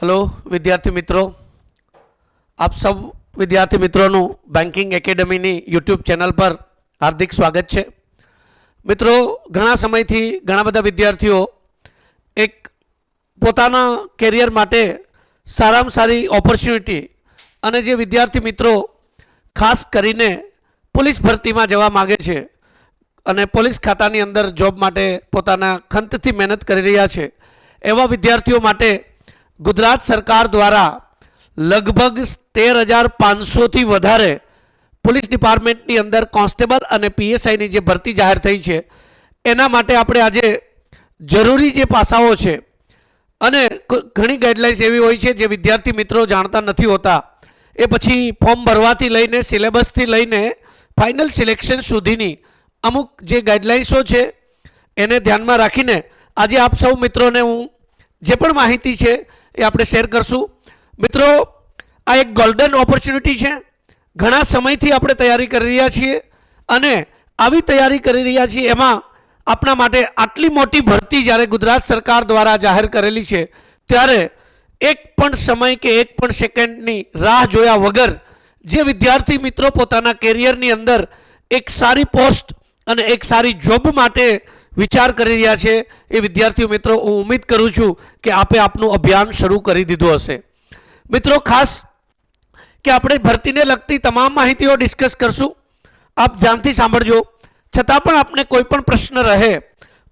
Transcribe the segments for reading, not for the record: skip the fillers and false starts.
Hello विद्यार्थी मित्रों, आप सब विद्यार्थी मित्रों बैंकिंग एकेडमी यूट्यूब चैनल पर हार्दिक स्वागत है। मित्रों, घणा समय थी घणा बधा विद्यार्थीओ एक पोताना केरियर माटे सारामां सारी ऑपर्च्युनिटी अने जे विद्यार्थी मित्रों खास करीने पुलिस भर्ती में जवा मांगे छे अने पुलिस खातानी अंदर जॉब माटे पोताना खंतथी मेहनत करी रह्या छे एवा विद्यार्थीओ माटे गुजरात सरकार द्वारा लगभग 13,500 थी वधारे पुलिस डिपार्टमेंटनी अंदर कॉन्स्टेबल अने पीएसआई नी जे भर्ती जाहिर थई छे एना माटे आपणे आजे जरूरी जे पासाओ छे अने घणी गाइडलाइन्स एवी होय छे जे विद्यार्थी मित्रों जाणता नथी होता ए पछी फॉर्म भरवाथी लईने सिलेबसथी लईने फाइनल सिलेक्शन सुधीनी अमुक जे गाइडलाइन्सो छे एने ध्यानमां राखीने आजे आप सौ मित्रों ने हूँ जे पण माहिती छे ए आपणे शेर करशुं। मित्रों, आ एक गोल्डन ऑपर्च्युनिटी है। घणा समयथी आपणे तैयारी करी रह्या छीए अने आवी तैयारी करी रह्या छीए एमां आपणा माटे आटली मोटी भर्ती ज्यारे गुजरात सरकार द्वारा जाहिर करेली छे त्यारे एक पण समय के एक पण सेकंडनी राह जोया वगर जे विद्यार्थी मित्रों पोताना केरियरनी अंदर एक सारी पोस्ट अने एक सारी जॉब माटे विचार करी रह्या छे ए विद्यार्थी मित्रों हूँ उम्मीद करूँ छूँ कि आपे आपनु अभियान शुरू करी दीधुं हशे। मित्रों, खास कि आपणे भर्तीने लगती तमाम माहितीओ डिस्कस करशुं। आप ध्यानथी सांभळजो। छतां पण आपने कोई पण प्रश्न रहे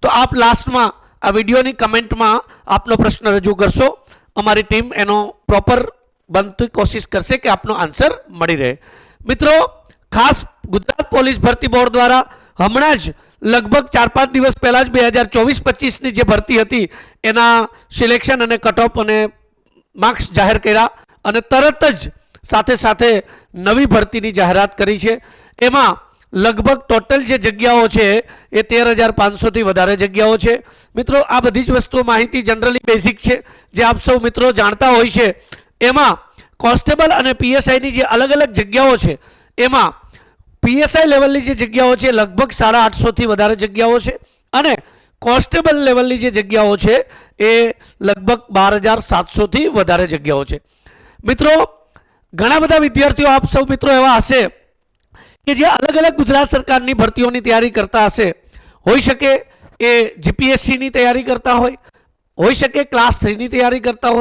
तो आप लास्ट में आ विडियोनी कमेंट में आपनो प्रश्न रजू करशो। अमारी टीम एनो प्रॉपर बनती कोशिश करशे कि आपनो आंसर मळी रहे। मित्रों, खास गुजरात पोलीस भर्ती बोर्ड द्वारा हमणां ज लगभग 4-5 दिवस पहला 2024-25 ની જે ભરતી હતી એના સિલેક્શન અને કટ ઓફ અને માર્ક્સ જાહેર કર્યા અને તરત જ સાથે સાથે નવી ભરતીની જાહેરાત કરી છે। એમાં लगभग टोटल જે જગ્યાઓ છે એ 13,500 થી વધારે જગ્યાઓ છે। મિત્રો, આ બધી જ વસ્તુઓ માહિતી જનરલી બેઝિક છે જે આપ સૌ મિત્રો જાણતા હોય છે। એમાં કોન્સ્ટેબલ અને પીએસઆઈ ની જે અલગ અલગ જગ્યાઓ છે એમાં पीएसआई लेवल की जग्याओ छे लगभग 850 थी वधारे जग्याओ छे अने कॉन्स्टेबल लेवल की जग्याओ छे ए लगभग 12,700 थी वधारे जग्याओ छे। मित्रों, घणा बधा विद्यार्थीओ आप सौ मित्रों एवा हशे कि जे अलग अलग गुजरात सरकारनी भर्तीओनी तैयारी करता हशे। होई शके ए जीपीएससी नी तैयारी करता होई शके क्लास 3 नी तैयारी करता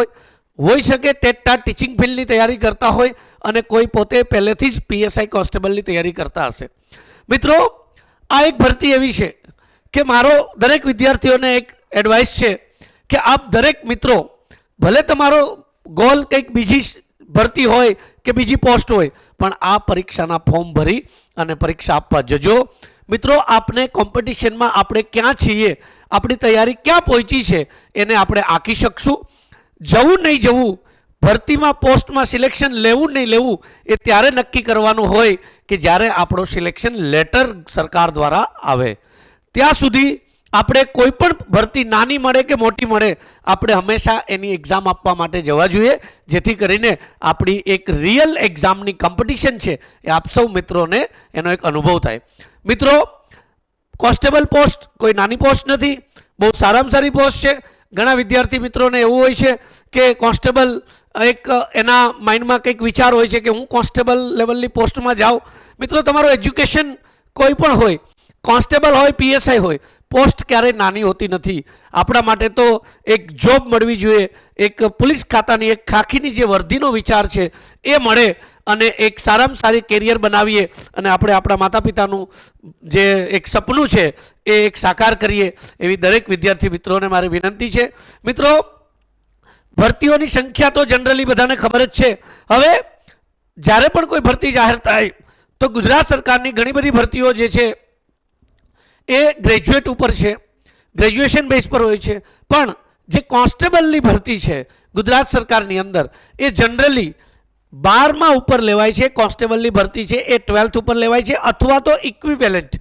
होई शके टेट टीचिंग फील्ड की तैयारी करता होय अने कोई पोते पहलेथी ज पीएसआई कॉन्स्टेबल की तैयारी करता हशे। मित्रों, आ एक भर्ती एवी छे कि मारो दरेक विद्यार्थीओने एक एडवाइस छे कि आप दरेक मित्रों भले तमारो गोल कंईक बीजी भर्ती होय कि बीजी पोस्ट होय पण आ परीक्षाना फॉर्म भरी अने परीक्षा आपवा जजो। मित्रों, आपने कॉम्पिटिशन में आपणे क्यां छीए, आपणी तैयारी क्यां पहोंची छे एने आपणे आंकी शकशुं। जवू नहीं जवू, भर्ती में पोस्ट में सिलेक्शन लेवू नहीं लेवू ए त्यारे नक्की करवानुं होय कि ज्यारे आपणो सिलेक्शन लेटर सरकार द्वारा आवे। त्यां सुधी आपणे कोईपण भर्ती नानी मळे के मोटी मळे आपणे हमेशा एनी एक्जाम आपवा माटे जवा जोईए जेथी करीने आपणी एक रियल एक्जामनी कॉम्पिटिशन छे ए आप सौ मित्रोने एनो एक अनुभव थाय। मित्रों, कॉन्स्टेबल पोस्ट कोई नानी पोस्ट नथी, बहुत सारामां सारी पोस्ट छे। घणा विद्यार्थी मित्रों ने एवं होय छे कि कॉन्स्टेबल एक एना माइंड में कंईक विचार होय छे कि हूँ कॉन्स्टेबल लेवल की पोस्ट में जाऊँ। मित्रों, तमारो एज्युकेशन कोई पण होय, कॉन्स्टेबल होय पीएसआई होय, पोस्ट क्यारे नानी होती नथी। आपणा माटे तो एक जॉब मळवी जोईए, एक पुलिस खातानी एक खाखीनी जे वर्दीनो विचार छे ए मळे अने एक सारामां सारी केरियर बनावीए अने आपणे आपणा माता पितानुं जे एक सपनुं छे ए एक साकार करीए एवी दरेक विद्यार्थी मित्रोने मारी विनंती छे। मित्रों, भर्तीओनी संख्या तो जनरली बधाने खबर ज छे। हवे ज्यारे पण कोई भर्ती जाहेर थाय तो गुजरात सरकारनी घणी बधी भर्तीओ जे छे ए ग्रेज्युएट ऊपर है, ग्रेज्युएशन बेस पर होय छे। पण जे कॉन्स्टेबल भर्ती है गुजरात सरकार अंदर ए जनरली 12 ऊपर लेवाय छे। कॉन्स्टेबल भर्ती है ए 12th ऊपर लेवाय छे अथवा तो इक्विवेलेंट।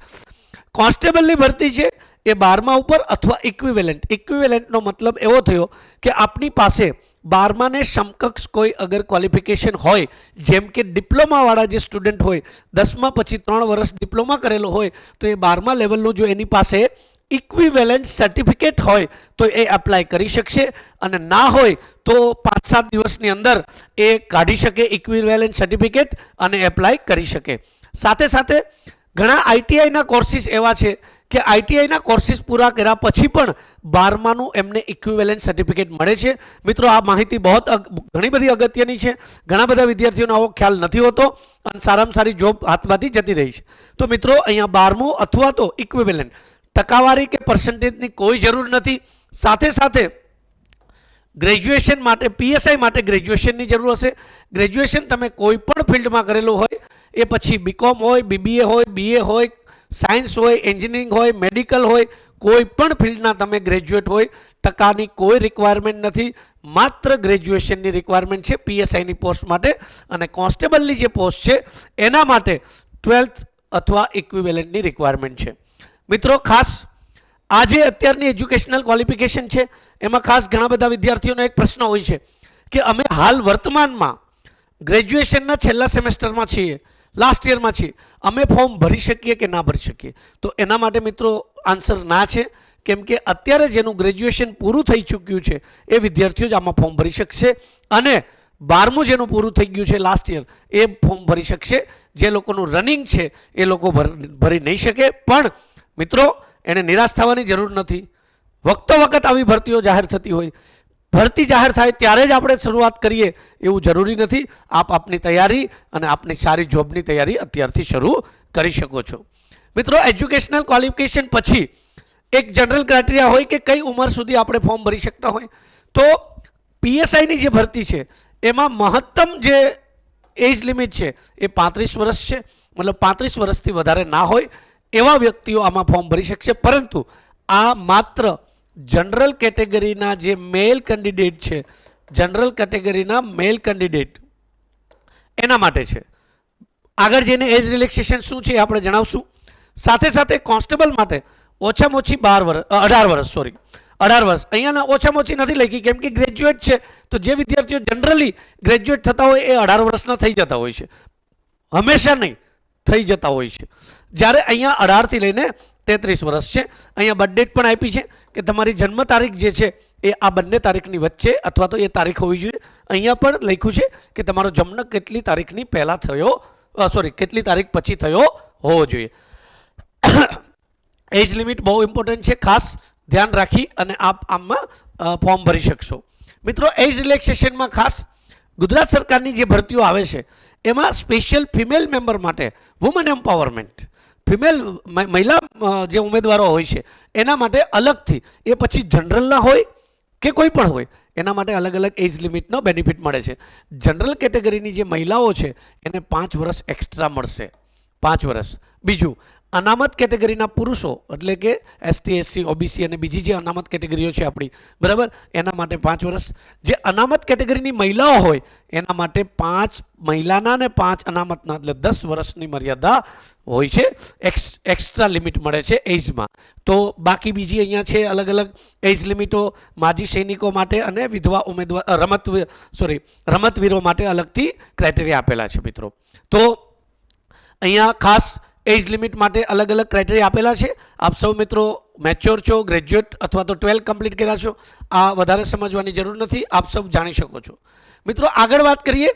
कॉन्स्टेबल भर्ती है ए 12 ऊपर अथवा इक्विवेलेंट। इक्विवेलेंटनो मतलब एवो थयो कि आपनी पासे 12 ने समकक्ष कोई अगर क्वॉलिफिकेशन होय, जेम के डिप्लोमा वाला जे स्टूडेंट होय 10मा पछी 3 वर्ष डिप्लोमा करेलो होय तो ये 12मा लेवलनो जो एनी पासे ઇક્વિવેલન્ટ સર્ટિફિકેટ હોય તો એ એપ્લાય કરી શકશે, અને ના હોય તો 5-7 દિવસની અંદર એ કાઢી શકે ઇક્વિવેલન્ટ સર્ટિફિકેટ અને એપ્લાય કરી શકે. સાથે સાથે ઘણા આઈટીઆઈના કોર્સિસ એવા છે કે આઈટીઆઈના કોર્સિસ પૂરા કર્યા પછી પણ 12માનું એમને ઇક્વિવેલન્ટ સર્ટિફિકેટ મળે છે. મિત્રો, આ માહિતી ઘણી બધી અગત્યની છે. ઘણા બધા વિદ્યાર્થીઓનો આવો ખ્યાલ નથી હોતો અને સારામાં સારી જોબ હાથમાંથી જતી રહી છે. તો મિત્રો, અહીંયા 12મું અથવા તો ઇક્વિવેલન્ટ ટકાવારી કે પર્સન્ટેજની કોઈ જરૂર નથી. સાથે સાથે ગ્રેજ્યુએશન માટે, પીએસઆઈ માટે ગ્રેજ્યુએશનની જરૂર હશે. ગ્રેજ્યુએશન તમે કોઈ પણ ફિલ્ડમાં કરેલું હોય, એ પછી બીકોમ હોય, બીબીએ હોય, બીએ હોય, સાયન્સ હોય, એન્જિનિયરિંગ હોય, મેડિકલ હોય, કોઈ પણ ફિલ્ડના તમે ગ્રેજ્યુએટ હોય, ટકાની કોઈ રિક્વાયરમેન્ટ નથી. માત્ર ગ્રેજ્યુએશનની રિક્વાયરમેન્ટ છે પીએસઆઈની પોસ્ટ માટે, અને કોન્સ્ટેબલની જે પોસ્ટ છે એના માટે 12th અથવા ઇક્વિવેલન્ટની રિક્વાયરમેન્ટ છે. મિત્રો, ખાસ આ જે અત્યારની એજ્યુકેશનલ ક્વોલિફિકેશન છે એમાં ખાસ ઘણા બધા વિદ્યાર્થીઓનો એક પ્રશ્ન હોય છે કે અમે હાલ વર્તમાનમાં ગ્રેજ્યુએશનના છેલ્લા સેમેસ્ટરમાં છીએ, લાસ્ટ યરમાં છીએ, અમે ફોર્મ ભરી શકીએ કે ના ભરી શકીએ? તો એના માટે મિત્રો આન્સર ના છે, કેમ કે અત્યારે જેનું ગ્રેજ્યુએશન પૂરું થઈ ચૂક્યું છે એ વિદ્યાર્થીઓ જ આમાં ફોર્મ ભરી શકશે, અને 12મું જેનું પૂરું થઈ ગયું છે લાસ્ટ યર એ ફોર્મ ભરી શકશે. જે લોકોનું રનિંગ છે એ લોકો ભરી નહીં શકે. પણ મિત્રો, એને નિરાશ થવાની જરૂર નથી. વખતો વખત આવી ભરતીઓ જાહેર થતી હોય, ભરતી જાહેર થાય ત્યારે જ આપણે શરૂઆત કરીએ એવું જરૂરી નથી. આપ આપની તૈયારી અને આપની સારી જોબની તૈયારી અત્યારથી શરૂ કરી શકો છો. મિત્રો, એજ્યુકેશનલ ક્વોલિફિકેશન પછી એક જનરલ ક્રાઇટેરિયા હોય કે કઈ ઉંમર સુધી આપણે ફોર્મ ભરી શકતા હોય. તો પીએસઆઈની જે ભરતી છે એમાં મહત્તમ જે એજ લિમિટ છે એ 35 વર્ષ છે. મતલબ 35 વર્ષથી વધારે ના હોય એવા વ્યક્તિઓ આમાં ફોર્મ ભરી શકશે. પરંતુ આ માત્ર જનરલ કેટેગરીના જે મેલ કેન્ડિડેટ છે, જનરલ કેટેગરીના મેલ કેન્ડિડેટ એના માટે છે. આગળ જઈને એજ રિલેક્સેશન શું છે એ આપણે જણાવશું. સાથે સાથે કોન્સ્ટેબલ માટે ઓછામાં ઓછી 18 વર્ષ. અહીંયાના ઓછામાં ઓછી નથી લખી, કેમ કે ગ્રેજ્યુએટ છે તો જે વિદ્યાર્થીઓ જનરલી ગ્રેજ્યુએટ થતા હોય એ 18 વર્ષના થઈ જતા હોય છે, હંમેશા નહીં થઈ જતા હોય છે. જ્યારે અહીંયા 18 થી લઈને 33 વર્ષ છે. અહીંયા બર્થ ડેટ પણ આપી છે કે તમારી જન્મ તારીખ જે છે એ આ બંને તારીખની વચ્ચે અથવા તો એ તારીખ હોવી જોઈએ. અહીંયા પણ લખ્યું છે કે તમારો જન્મ કેટલી તારીખની પહેલાં થયો, કેટલી તારીખ પછી થયો હોવો જોઈએ. એજ લિમિટ બહુ ઇમ્પોર્ટન્ટ છે, ખાસ ધ્યાન રાખી અને આપ આમાં ફોર્મ ભરી શકશો. મિત્રો, એજ રિલેક્સેશનમાં ખાસ ગુજરાત સરકારની જે ભરતીઓ આવે છે એમાં સ્પેશિયલ ફિમેલ મેમ્બર માટે વુમન એમ્પાવરમેન્ટ, મહિલા જે ઉમેદવારો હોય છે એના માટે અલગથી, એ પછી જનરલના હોય કે કોઈ પણ હોય, એના માટે અલગ અલગ એજ લિમિટનો બેનિફિટ મળે છે. જનરલ કેટેગરીની જે મહિલાઓ છે એને 5 વર્ષ એક્સ્ટ્રા મળશે, 5 વર્ષ. બીજું, અનામત કેટેગરીના પુરુષો એટલે કે એસટી, એસસી, ઓબીસી અને બીજી જે અનામત કેટેગરીઓ છે આપણી, બરાબર, એના માટે 5 વર્ષ. જે અનામત કેટેગરીની મહિલાઓ હોય એના માટે 5 મહિલાના અને 5 અનામતના એટલે 10 વર્ષની મર્યાદા હોય છે, એક્સ્ટ્રા લિમિટ મળે છે એજમાં. તો બાકી બીજી અહીંયા છે અલગ અલગ એજ લિમિટો માજી સૈનિકો માટે અને વિધવા ઉમેદવાર રમતવીરો માટે અલગથી ક્રાઇટેરિયા આપેલા છે. મિત્રો, તો અહીંયા ખાસ એજ લિમિટ માટે અલગ અલગ ક્રાઇટેરિયા આપેલા છે. આપ સૌ મિત્રો મેચ્યોર છો, ગ્રેજ્યુએટ અથવા તો 12 કમ્પ્લીટ કર્યા છો, આ વધારે સમજવાની જરૂર નથી, આપ સૌ જાણી શકો છો. મિત્રો, આગળ વાત કરીએ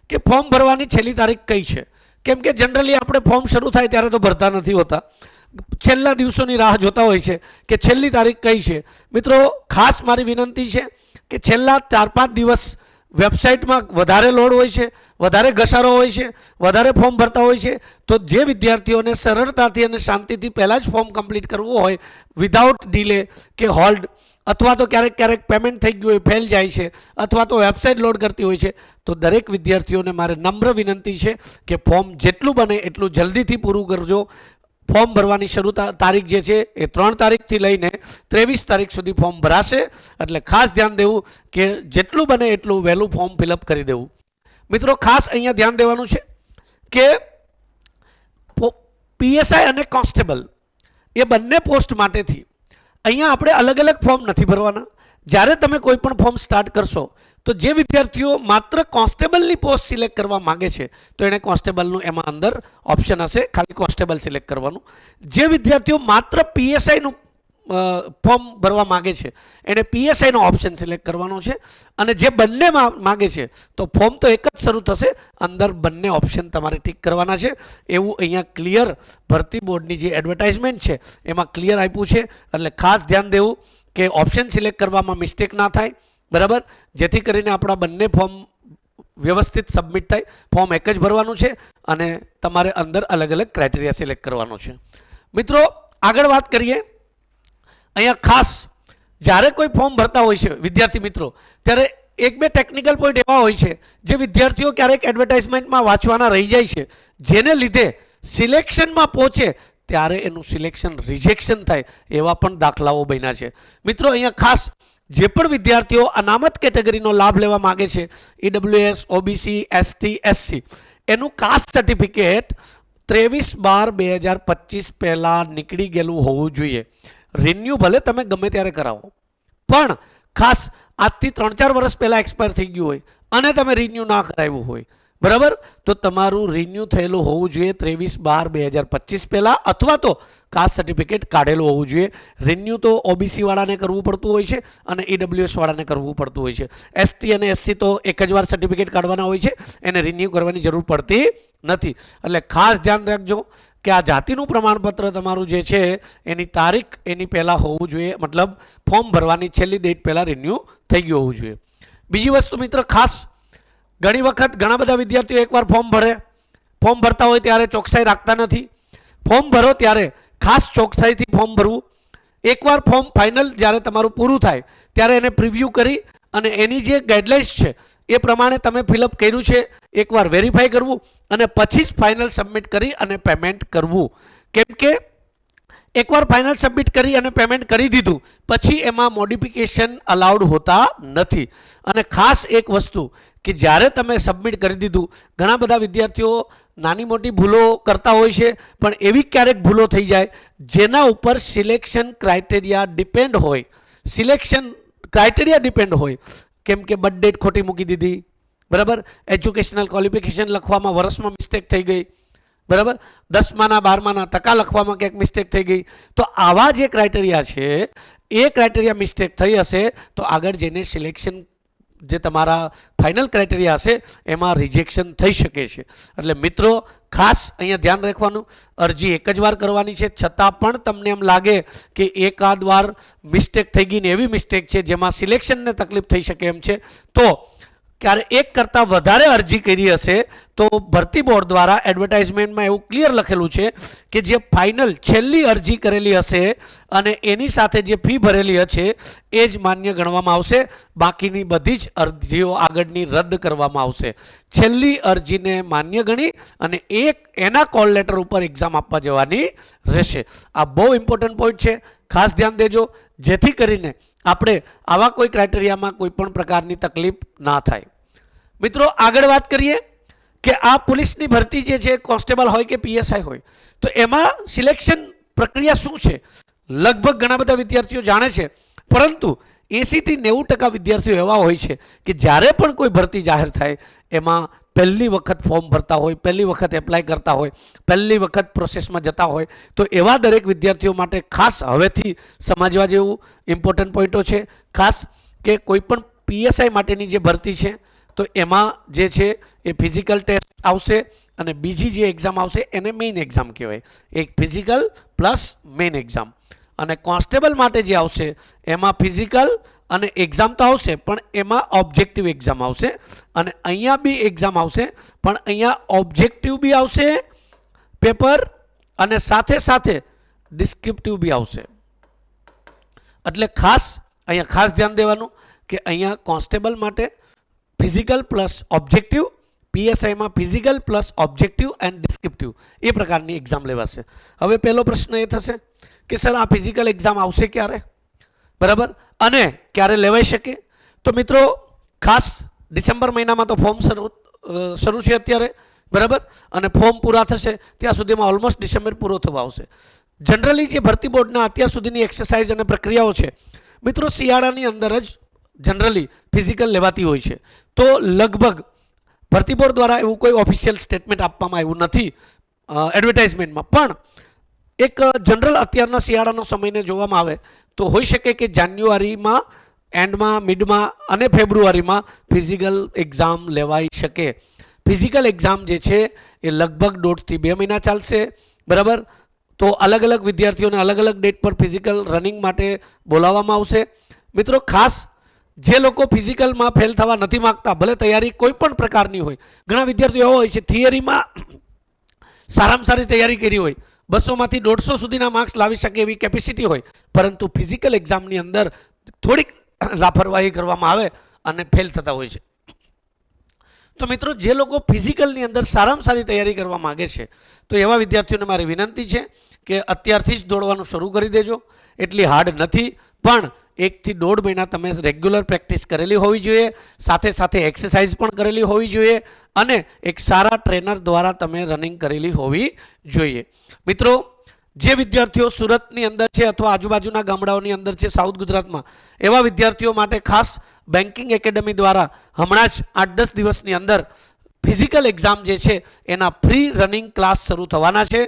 કે ફોર્મ ભરવાની છેલ્લી તારીખ કઈ છે. કેમ કે જનરલી આપણે ફોર્મ શરૂ થાય ત્યારે તો ભરતા નથી હોતા, છેલ્લા દિવસોની રાહ જોતા હોય છે કે છેલ્લી તારીખ કઈ છે. મિત્રો, ખાસ મારી વિનંતી છે કે છેલ્લા 4-5 દિવસ વેબસાઇટમાં વધારે લોડ હોય છે, વધારે ઘસારો હોય છે, વધારે ફોર્મ ભરતા હોય છે. તો જે વિદ્યાર્થીઓને સરળતાથી અને શાંતિથી પહેલાં જ ફોર્મ કમ્પ્લીટ કરવું હોય વિધાઉટ ડિલે કે હોલ્ડ, અથવા તો ક્યારેક પેમેન્ટ થઈ ગયું હોય ફેલ જાય છે, અથવા તો વેબસાઇટ લોડ કરતી હોય છે, તો દરેક વિદ્યાર્થીઓને મારે નમ્ર વિનંતી છે કે ફોર્મ જેટલું બને એટલું જલ્દીથી પૂરું કરજો. ફોર્મ ભરવાની શરૂ તારીખ જે છે એ 3 તારીખથી લઈને 23 તારીખ સુધી ફોર્મ ભરાશે. એટલે ખાસ ધ્યાન દેવું કે જેટલું બને એટલું વહેલું ફોર્મ ફિલઅપ કરી દેવું. મિત્રો, ખાસ અહીંયા ધ્યાન દેવાનું છે કે પીએસઆઈ અને કોન્સ્ટેબલ એ બંને પોસ્ટ માટેથી અહીંયા આપણે અલગ અલગ ફોર્મ નથી ભરવાના. જ્યારે તમે કોઈ પણ ફોર્મ સ્ટાર્ટ કરશો તો જે વિદ્યાર્થીઓ માત્ર કોન્સ્ટેબલની પોસ્ટ સિલેક્ટ કરવા માગે છે તો એને કોન્સ્ટેબલનું એમાં અંદર ઓપ્શન હશે, ખાલી કોન્સ્ટેબલ સિલેક્ટ કરવાનું. જે વિદ્યાર્થીઓ માત્ર પીએસઆઈનું ફોર્મ ભરવા માગે છે એને પીએસઆઈનો ઓપ્શન સિલેક્ટ કરવાનો છે, અને જે બંને માગે છે તો ફોર્મ તો એક જ શરૂ થશે, અંદર બંને ઓપ્શન તમારે ટિક કરવાના છે. એવું અહીંયા ક્લિયર ભરતી બોર્ડની જે એડવર્ટાઇઝમેન્ટ છે એમાં ક્લિયર આપ્યું છે. એટલે ખાસ ધ્યાન દેવું કે ઓપ્શન સિલેક્ટ કરવામાં મિસ્ટેક ના થાય, બરાબર, જેથી કરીને આપણા બંને ફોર્મ વ્યવસ્થિત સબમિટ થાય. ફોર્મ એક જ ભરવાનું છે અને તમારે અંદર અલગ અલગ ક્રાઇટેરિયા સિલેક્ટ કરવાનો છે. મિત્રો આગળ વાત કરીએ. અહીંયા ખાસ જ્યારે કોઈ ફોર્મ ભરતા હોય છે વિદ્યાર્થી મિત્રો, ત્યારે એક બે ટેકનિકલ પોઈન્ટ એવા હોય છે જે વિદ્યાર્થીઓ ક્યારેક એડવર્ટાઇઝમેન્ટમાં વાંચવાના રહી જાય છે, જેને લીધે સિલેક્શનમાં પહોંચે ત્યારે એનું સિલેક્શન રિજેક્શન થાય એવા પણ દાખલાઓ બન્યા છે. મિત્રો અહીંયા ખાસ જે પણ વિદ્યાર્થીઓ અનામત કેટેગરીનો લાભ લેવા માગે છે, ઈડબ્લ્યુએસ, ઓબીસી, એસટી, એસસી, એનું કાસ્ટ સર્ટિફિકેટ 23/12/2025 પહેલાં નીકળી ગયેલું હોવું જોઈએ. રિન્યુ ભલે તમે ગમે ત્યારે કરાવો, પણ ખાસ આજથી 3-4 વર્ષ પહેલાં એક્સપાયર થઈ ગયું હોય અને તમે રિન્યુ ના કરાવ્યું હોય, બરાબર, તો તમારું રિન્યુ થયેલું હોવું જોઈએ 23/12/2025 પહેલાં, અથવા તો કાસ્ટ સર્ટિફિકેટ કાઢેલું હોવું જોઈએ. રિન્યુ તો ઓબીસી વાળાને કરવું પડતું હોય છે અને ઈડબ્લ્યુએસ વાળાને કરવું પડતું હોય છે. એસટી અને એસસી તો એક જ વાર સર્ટિફિકેટ કાઢવાના હોય છે, એને રિન્યુ કરવાની જરૂર પડતી નથી. એટલે ખાસ ધ્યાન રાખજો કે આ જાતિનું પ્રમાણપત્ર તમારું જે છે એની તારીખ એની પહેલાં હોવું જોઈએ, મતલબ ફોર્મ ભરવાની છેલ્લી ડેટ પહેલાં રિન્યુ થઈ ગયું હોવું જોઈએ. બીજી વસ્તુ મિત્ર, ખાસ ઘણી વખત ઘણા બધા વિદ્યાર્થીઓ એકવાર ફોર્મ ભરતા હોય ત્યારે ચોકસાઈ રાખતા નથી. ફોર્મ ભરો ત્યારે ખાસ ચોકસાઈથી ફોર્મ ભરવું. એકવાર ફોર્મ ફાઇનલ જ્યારે તમારું પૂરું થાય ત્યારે એને પ્રિવ્યૂ કરી અને એની જે ગાઈડલાઇન્સ છે એ પ્રમાણે તમે ફિલઅપ કર્યું છે એકવાર વેરીફાઈ કરવું અને પછી જ ફાઇનલ સબમિટ કરી અને પેમેન્ટ કરવું. કેમ કે એકવાર ફાઇનલ સબમિટ કરી અને પેમેન્ટ કરી દીધું પછી એમાં મોડિફિકેશન અલાઉડ હોતા નથી. અને ખાસ એક વસ્તુ કે જ્યારે તમે સબમિટ કરી દીધું, ઘણા બધા વિદ્યાર્થીઓ નાની મોટી ભૂલો કરતા હોય છે, પણ એવી ક્યારેક ભૂલો થઈ જાય જેના ઉપર સિલેક્શન ક્રાઇટેરિયા ડિપેન્ડ હોય. સિલેક્શન ક્રાઇટેરિયા ડિપેન્ડ હોય, કેમ કે બર્થ ડેટ ખોટી મૂકી દીધી, બરાબર, એજ્યુકેશનલ ક્વોલિફિકેશન લખવામાં વર્ષમાં મિસ્ટેક થઈ ગઈ, બરાબર, 10માના 12માના ટકા લખવામાં ક્યાંક મિસ્ટેક થઈ ગઈ. તો આવા જે ક્રાઇટેરિયા છે એ ક્રાઇટેરિયા મિસ્ટેક થઈ હશે તો આગળ જઈને સિલેક્શન જે તમારા ફાઇનલ ક્રાઇટેરિયા હશે એમાં રિજેક્શન થઈ શકે છે. એટલે મિત્રો ખાસ અહીંયા ધ્યાન રાખવાનું, અરજી એક જ વાર કરવાની છે, છતાં પણ તમને એમ લાગે કે એકાદ વાર મિસ્ટેક થઈ ગઈ ને એવી મિસ્ટેક છે જેમાં સિલેક્શનને તકલીફ થઈ શકે એમ છે, તો ક્યારે એક કરતાં વધારે અરજી કરી હશે તો ભરતી બોર્ડ દ્વારા એડવર્ટાઇઝમેન્ટમાં એવું ક્લિયર લખેલું છે કે જે ફાઇનલ છેલ્લી અરજી કરેલી હશે અને એની સાથે જે ફી ભરેલી હશે એ જ માન્ય ગણવામાં આવશે. બાકીની બધી જ અરજીઓ આગળની રદ કરવામાં આવશે. છેલ્લી અરજીને માન્ય ગણી અને એના કોલ લેટર ઉપર એક્ઝામ આપવા જવાની રહેશે. આ બહુ ઇમ્પોર્ટન્ટ પોઈન્ટ છે, ખાસ ધ્યાન દેજો, જેથી કરીને આપણે આવા કોઈ ક્રાઇટેરિયામાં કોઈ પણ પ્રકારની તકલીફ ના થાય. મિત્રો આગળ વાત કરીએ કે આ પોલીસની ભરતી જે છે, કોન્સ્ટેબલ હોય કે પીએસઆઈ હોય, તો એમાં સિલેક્શન પ્રક્રિયા શું છે લગભગ ઘણા બધા વિદ્યાર્થીઓ જાણે છે, પરંતુ 80 થી 90% વિદ્યાર્થીઓ એવા હોય છે કે જ્યારે પણ કોઈ ભરતી જાહેર થાય એમાં પહેલી વખત ફોર્મ ભરતા હોય, પહેલી વખત એપ્લાય કરતા હોય, પહેલી વખત પ્રોસેસમાં જતા હોય, તો એવા દરેક વિદ્યાર્થીઓ માટે ખાસ હવેથી સમજવા જેવું ઇમ્પોર્ટન્ટ પોઈન્ટો છે. ખાસ કે કોઈ પણ પીએસઆઈ માટેની જે ભરતી છે તો એમાં જે છે એ ફિઝિકલ ટેસ્ટ આવશે અને બીજી જે એક્ઝામ આવશે એને મેઇન એક્ઝામ કહેવાય, એક ફિઝિકલ પ્લસ મેઇન એક્ઝામ. અને કોન્સ્ટેબલ માટે જે આવશે એમાં ફિઝિકલ અને એક્ઝામ તો આવશે પણ એમાં ઓબ્જેક્ટિવ એક્ઝામ આવશે, અને અહીંયા બી એક્ઝામ આવશે પણ અહીંયા ઓબ્જેક્ટિવ બી આવશે પેપર અને સાથે સાથે ડિસ્ક્રિપ્ટિવ બી આવશે. એટલે અહીંયા ખાસ ધ્યાન દેવાનું કે અહીંયા કોન્સ્ટેબલ માટે ફિઝિકલ પ્લસ ઓબ્જેક્ટિવ, પીએસઆઈમાં physical plus objective and descriptive એ પ્રકારની એક્ઝામ લેવાશે. હવે પહેલો પ્રશ્ન એ થશે કે સર આ ફિઝિકલ એક્ઝામ આવશે ક્યારે, બરાબર, અને ક્યારે લેવાઈ શકે? તો મિત્રો ખાસ ડિસેમ્બર મહિનામાં તો ફોર્મ શરૂ છે અત્યારે, બરાબર, અને ફોર્મ પૂરા થશે ત્યાં સુધીમાં ઓલમોસ્ટ ડિસેમ્બર પૂરો થવા આવશે. જનરલી જે ભરતી બોર્ડના અત્યાર સુધીની એક્સરસાઇઝ અને પ્રક્રિયાઓ છે મિત્રો, શિયાળાની અંદર જ જનરલી ફિઝિકલ લેવાતી હોય છે. તો લગભગ ભરતી બોર્ડ દ્વારા એવું કોઈ ઓફિશિયલ સ્ટેટમેન્ટ આપવામાં આવ્યું નથી એડવર્ટાઇઝમેન્ટમાં, પણ એક જનરલ અત્યારના શિયાળાનો સમયને જોવામાં આવે તો હોઈ શકે કે જાન્યુઆરીમાં એન્ડમાં, મિડમાં અને ફેબ્રુઆરીમાં ફિઝિકલ એક્ઝામ લેવાઈ શકે. ફિઝિકલ એક્ઝામ જે છે એ લગભગ 1.5 થી 2 મહિના ચાલશે. બરાબર. તો અલગ અલગ વિદ્યાર્થીઓને અલગ અલગ ડેટ પર ફિઝિકલ રનિંગ માટે બોલાવવામાં આવશે. મિત્રો ખાસ જે લોકો ફિઝિકલમાં ફેલ થવા નથી માગતા, ભલે તૈયારી કોઈ પણ પ્રકારની હોય, ઘણા વિદ્યાર્થીઓ એવા હોય છે થિયરીમાં સારામાં સારી તૈયારી કરી હોય, 200માંથી 150 સુધીના માર્ક્સ લાવી શકે એવી કેપેસિટી હોય, પરંતુ ફિઝિકલ એક્ઝામની અંદર થોડીક લાપરવાહી કરવામાં આવે અને ફેલ થતા હોય છે. તો મિત્રો જે લોકો ફિઝિકલની અંદર સારામાં સારી તૈયારી કરવા માગે છે તો એવા વિદ્યાર્થીઓને મારી વિનંતી છે કે અત્યારથી જ દોડવાનું શરૂ કરી દેજો. એટલી હાર્ડ નથી, પણ 1 થી 1.5 મહિના તમે રેગ્યુલર પ્રેક્ટિસ કરેલી હોવી જોઈએ, સાથે સાથે એક્સરસાઇઝ પણ કરેલી હોવી જોઈએ અને એક સારા ટ્રેનર દ્વારા તમે રનિંગ કરેલી હોવી જોઈએ. મિત્રો જે વિદ્યાર્થીઓ સુરતની અંદર છે અથવા આજુબાજુના ગામડાઓની અંદર છે, સાઉથ ગુજરાતમાં, એવા વિદ્યાર્થીઓ માટે ખાસ બેન્કિંગ એકેડમી દ્વારા હમણાં જ 8-10 દિવસની અંદર ફિઝિકલ એક્ઝામ જે છે એના ફ્રી રનિંગ ક્લાસ શરૂ થવાના છે.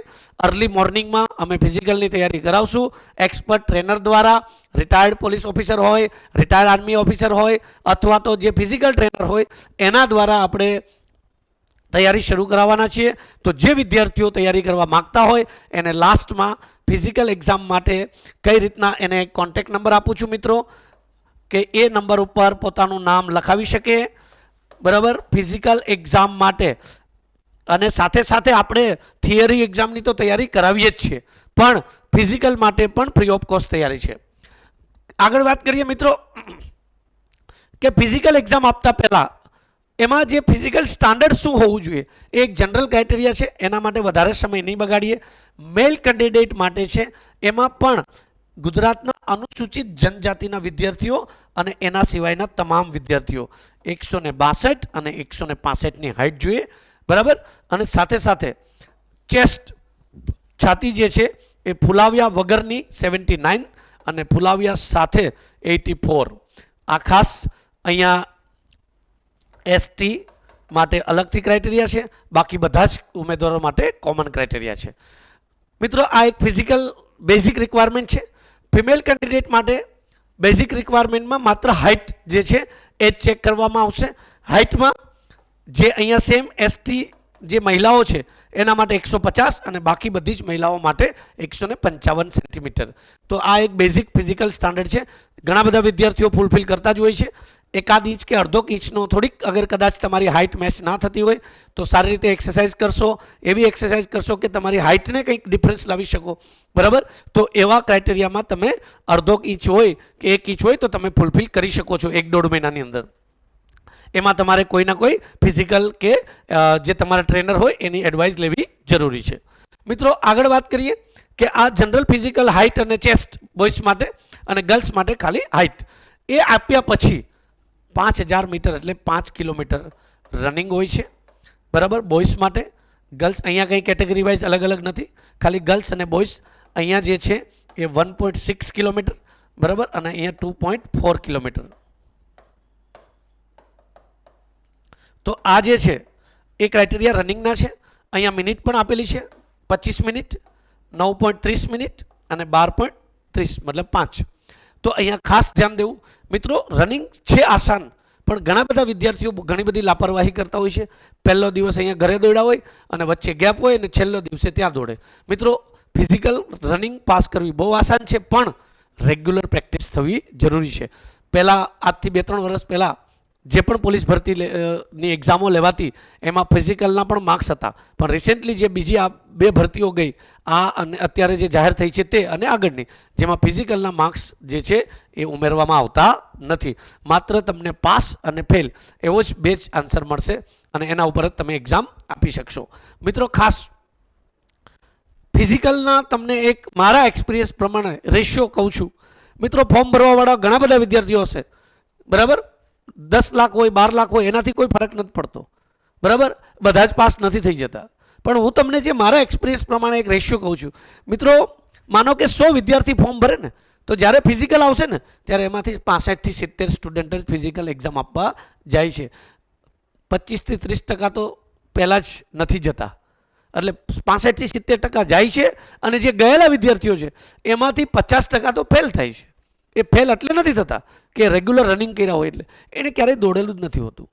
અર્લી મોર્નિંગમાં અમે ફિઝિકલની તૈયારી કરાવશું એક્સપર્ટ ટ્રેનર દ્વારા. રિટાયર્ડ પોલીસ ઓફિસર હોય, રિટાયર્ડ આર્મી ઓફિસર હોય અથવા તો જે ફિઝિકલ ટ્રેનર હોય એના દ્વારા આપણે તૈયારી શરૂ કરાવવાના છીએ. તો જે વિદ્યાર્થીઓ તૈયારી કરવા માગતા હોય એને લાસ્ટમાં ફિઝિકલ એક્ઝામ માટે કઈ રીતના એને કોન્ટેક્ટ નંબર આપું છું મિત્રો, કે એ નંબર ઉપર પોતાનું નામ લખાવી શકે. બરાબર. ફિઝિકલ એક્ઝામ માટે અને સાથે સાથે આપણે થિયરી એક્ઝામની તો તૈયારી કરાવીએ જ છીએ, પણ ફિઝિકલ માટે પણ ફ્રી ઓફ કોસ્ટ તૈયારી છે. આગળ વાત કરીએ મિત્રો કે ફિઝિકલ એક્ઝામ આપતા પહેલા એમાં જે ફિઝિકલ સ્ટાન્ડર્ડ શું હોવું જોઈએ એ એક જનરલ ક્રાઇટેરિયા છે. એના માટે વધારે સમય નહીં બગાડીએ. મેલ કેન્ડિડેટ માટે છે, એમાં પણ ગુજરાતના અનુસૂચિત જનજાતિના વિદ્યાર્થીઓ અને એના સિવાયના તમામ વિદ્યાર્થીઓ 162 અને 165ની હાઇટ જોઈએ. બરાબર. અને સાથે સાથે ચેસ્ટ, છાતી જે છે એ ફુલાવ્યા વગરની 79 અને ફુલાવ્યા સાથે 84. આ ખાસ અહીંયા એસટી માટે અલગથી ક્રાઇટેરિયા છે, બાકી બધા જ ઉમેદવારો માટે કોમન ક્રાઇટેરિયા છે. મિત્રો આ એક ફિઝિકલ બેઝિક રિક્વાયરમેન્ટ છે. ફિમેલ કેન્ડિડેટ માટે બેઝિક રિક્વાયરમેન્ટમાં માત્ર હાઇટ જે છે એ ચેક કરવામાં આવશે. હાઇટમાં જે અહીંયા સેમ એસટી જે મહિલાઓ છે એના માટે 150 અને બાકી બધી જ મહિલાઓ માટે 155 સેન્ટીમીટર. તો આ એક બેઝિક ફિઝિકલ સ્ટાન્ડર્ડ છે. ઘણા બધા વિદ્યાર્થીઓ ફૂલફિલ કરતા જ હોય છે. 1 ઇંચ કે અડધો ઇંચનો થોડીક અગર કદાચ તમારી હાઇટ મેચ ના થતી હોય તો સારી રીતે એક્સરસાઇઝ કરશો, એવી એક્સરસાઇઝ કરશો કે તમારી હાઇટને કંઈક ડિફરન્સ લાવી શકો. બરાબર. તો એવા ક્રાઇટેરિયામાં તમે અડધો ઇંચ હોય કે 1 ઇંચ હોય તો તમે ફૂલફિલ કરી શકો છો 1-1.5 મહિનાની અંદર. એમાં તમારે કોઈના કોઈ ફિઝિકલ કે જે તમારા ટ્રેનર હોય એની એડવાઇસ લેવી જરૂરી છે. મિત્રો આગળ વાત કરીએ કે આ જનરલ ફિઝિકલ હાઇટ અને ચેસ્ટ બોયઝ માટે અને ગર્લ્સ માટે ખાલી હાઇટ એ આપ્યા પછી 5000 મીટર એટલે 5 કિલોમીટર રનિંગ હોય છે. બરાબર. બોયઝ માટે. ગર્લ્સ અહીંયા કંઈ કેટેગરી વાઇઝ અલગ અલગ નથી, ખાલી ગર્લ્સ અને બોયઝ અહીંયા જે છે એ 1.6 કિલોમીટર. બરાબર. અને અહીંયા 2.4 કિલોમીટર. તો આ જે છે એ ક્રાઇટેરિયા રનિંગના છે. અહીંયા મિનિટ પણ આપેલી છે, 25 મિનિટ, 9.30 મિનિટ અને 12.30 મતલબ 5. તો અહીંયા ખાસ ધ્યાન દેવું મિત્રો. રનિંગ છે આસાન, પણ ઘણા બધા વિદ્યાર્થીઓ ઘણી બધી લાપરવાહી કરતા હોય છે. પહેલો દિવસ અહીંયા ઘરે દોડ્યા હોય અને વચ્ચે ગેપ હોય અને છેલ્લો દિવસે ત્યાં દોડે. મિત્રો ફિઝિકલ રનિંગ પાસ કરવી બહુ આસાન છે, પણ રેગ્યુલર પ્રેક્ટિસ થવી જરૂરી છે. પહેલાં આજથી 2-3 વર્ષ પહેલાં જે પણ પોલીસ ભરતીની એક્ઝામો લેવાતી એમાં ફિઝિકલના પણ માર્ક્સ હતા, પણ રિસેન્ટલી જે બીજી આ 2 ભરતીઓ ગઈ, આ અને અત્યારે જે જાહેર થઈ છે તે અને આગળની, જેમાં ફિઝિકલના માર્ક્સ જે છે એ ઉમેરવામાં આવતા નથી. માત્ર તમને પાસ અને ફેલ એવો જ 2 જ આન્સર મળશે અને એના ઉપર જ તમે એક્ઝામ આપી શકશો. મિત્રો ખાસ ફિઝિકલના તમને એક મારા એક્સપિરિયન્સ પ્રમાણે રેશિયો કહું છું. મિત્રો ફોર્મ ભરવાવાળા ઘણા બધા વિદ્યાર્થીઓ હશે. બરાબર. 10 લાખ હોય, 12 લાખ હોય, એનાથી કોઈ ફરક નથી પડતો. બરાબર. બધા જ પાસ નથી થઈ જતા, પણ હું તમને જે મારા એક્સપિરિયન્સ પ્રમાણે એક રેશિયો કહું છું. મિત્રો માનો કે 100 વિદ્યાર્થી ફોર્મ ભરે ને, તો જ્યારે ફિઝિકલ આવશે ને ત્યારે એમાંથી 65 થી 70 સ્ટુડન્ટ જ ફિઝિકલ એક્ઝામ આપવા જાય છે. 25 થી 30% તો પહેલાં જ નથી જતા એટલે 65 થી 70% જાય છે અને જે ગયેલા વિદ્યાર્થીઓ છે એમાંથી 50% તો ફેલ થાય છે. એ ફેલ એટલે નથી થતા કે રેગ્યુલર રનિંગ કર્યા હોય એટલે, એને ક્યારેય દોડેલું જ નથી હોતું,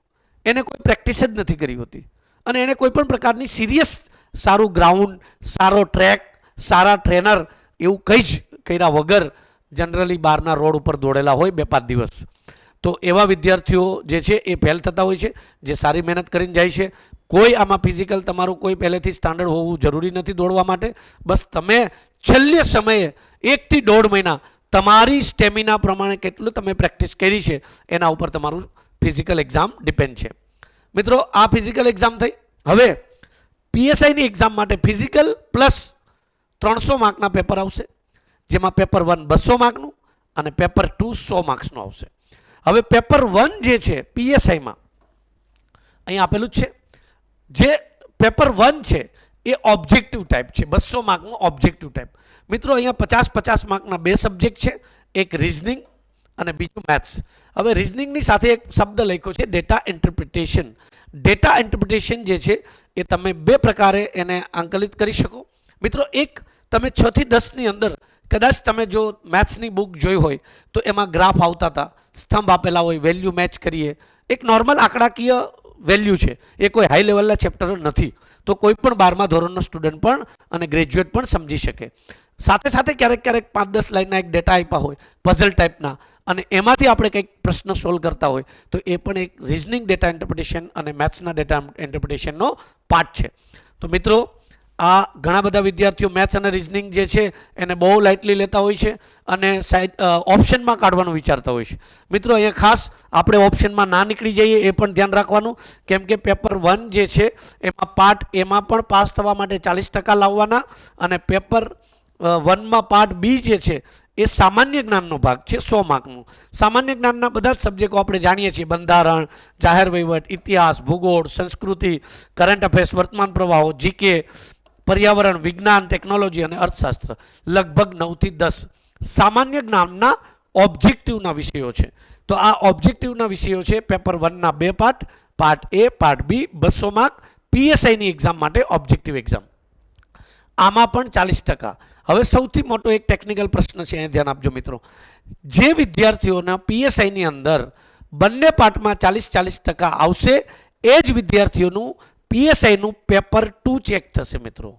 એને કોઈ પ્રેક્ટિસ જ નથી કરી હોતી અને એને કોઈ પણ પ્રકારની સિરિયસ સારું ગ્રાઉન્ડ, સારો ટ્રેક, સારા ટ્રેનર એવું કંઈ જ કર્યા વગર જનરલી બહારના રોડ ઉપર દોડેલા હોય 2-5 દિવસ. તો એવા વિદ્યાર્થીઓ જે છે એ ફેલ થતા હોય છે, જે સારી મહેનત કરીને જાય છે. કોઈ આમાં ફિઝિકલ તમારું કોઈ પહેલેથી સ્ટાન્ડર્ડ હોવું જરૂરી નથી દોડવા માટે. બસ તમે છેલ્લે સમયે 1 થી 1.5 મહિના તમારી સ્ટેમિના પ્રમાણે કેટલું તમે પ્રેક્ટિસ કરી છે એના ઉપર તમારું ફિઝિકલ એક્ઝામ ડિપેન્ડ છે. મિત્રો, આ ફિઝિકલ એક્ઝામ થઈ. હવે પીએસઆઈની એક્ઝામ માટે ફિઝિકલ પ્લસ 300 માર્કના પેપર આવશે, જેમાં પેપર 1 200 માર્કનું અને પેપર 2 100 માર્ક્સનું આવશે. હવે પેપર 1 જે છે પીએસઆઈમાં અહીં આપેલું જ છે, જે પેપર 1 છે એ ઓબ્જેક્ટિવ ટાઈપ છે, 200 માર્કનું ઓબ્જેક્ટિવ ટાઈપ. મિત્રો, અહીંયા 50-50 માર્કના 2 સબ્જેક્ટ છે, એક રિઝનિંગ અને બીજું મેથ્સ. હવે રિઝનિંગની સાથે એક શબ્દ લખ્યો છે ડેટા ઇન્ટરપ્રિટેશન. ડેટા ઇન્ટરપ્રિટેશન જે છે એ તમે 2 પ્રકારે એને આંકલિત કરી શકો. મિત્રો, એક તમે 6 થી 10ની અંદર કદાચ તમે જો મેથ્સની બુક જોઈ હોય તો એમાં ગ્રાફ આવતા હતા, સ્તંભ આપેલા હોય, વેલ્યુ મેચ કરીએ, એક નોર્મલ આંકડાકીય વેલ્યુ છે, એ કોઈ હાઈ લેવલના ચેપ્ટરો નથી. તો કોઈ પણ 12મા ધોરણનો સ્ટુડન્ટ પણ અને ગ્રેજ્યુએટ પણ સમજી શકે. સાથે સાથે ક્યારેક ક્યારેક 5-10 લાઈનના એક ડેટા આપ્યા હોય પઝલ ટાઈપના, અને એમાંથી આપણે કંઈક પ્રશ્ન સોલ્વ કરતા હોય તો એ પણ એક રિઝનિંગ ડેટા ઇન્ટરપ્રિટેશન અને મેથ્સના ડેટા ઇન્ટરપ્રિટેશનનો પાર્ટ છે. તો મિત્રો, આ ઘણા બધા વિદ્યાર્થીઓ મેથ્સ અને રિઝનિંગ જે છે એને બહુ લાઇટલી લેતા હોય છે અને સાઈડ ઓપ્શનમાં કાઢવાનું વિચારતા હોય છે. મિત્રો, અહીંયા ખાસ આપણે ઓપ્શનમાં ના નીકળી જઈએ એ પણ ધ્યાન રાખવાનું, કેમ કે પેપર 1 જે છે એમાં પાર્ટ એમાં પણ પાસ થવા માટે 40% લાવવાના, અને પેપર 1માં પાર્ટ બી જે છે એ સામાન્ય જ્ઞાનનો ભાગ છે 100 માર્કનું. સામાન્ય જ્ઞાનના બધા જ સબ્જેક્ટો આપણે જાણીએ છીએ, બંધારણ, જાહેર વહીવટ, ઇતિહાસ, ભૂગોળ, સંસ્કૃતિ, કરંટ અફેર્સ, વર્તમાન પ્રવાહો, જીકે, પર્યાવરણ, વિજ્ઞાન, ટેકનોલોજી અને અર્થશાસ્ત્ર, લગભગ 9 થી 10 સામાન્ય જ્ઞાનના ઓબ્જેક્ટિવના વિષયો છે. તો આ ઓબ્જેક્ટિવના વિષયો છે પેપર 1ના 2 પાર્ટ, પાર્ટ એ, પાર્ટ બી, 200 માર્ક પીએસઆઈની એક્ઝામ માટે ઓબ્જેક્ટિવ એક્ઝામ. આમાં પણ 40%. હવે સૌથી મોટો એક ટેકનિકલ પ્રશ્ન છે, અહીં ધ્યાન આપજો મિત્રો. જે વિદ્યાર્થીઓના પીએસઆઈની અંદર બંને પાર્ટમાં 40% આવશે એ જ વિદ્યાર્થીઓનું પીએસઆઈનું પેપર 2 ચેક થશે. મિત્રો,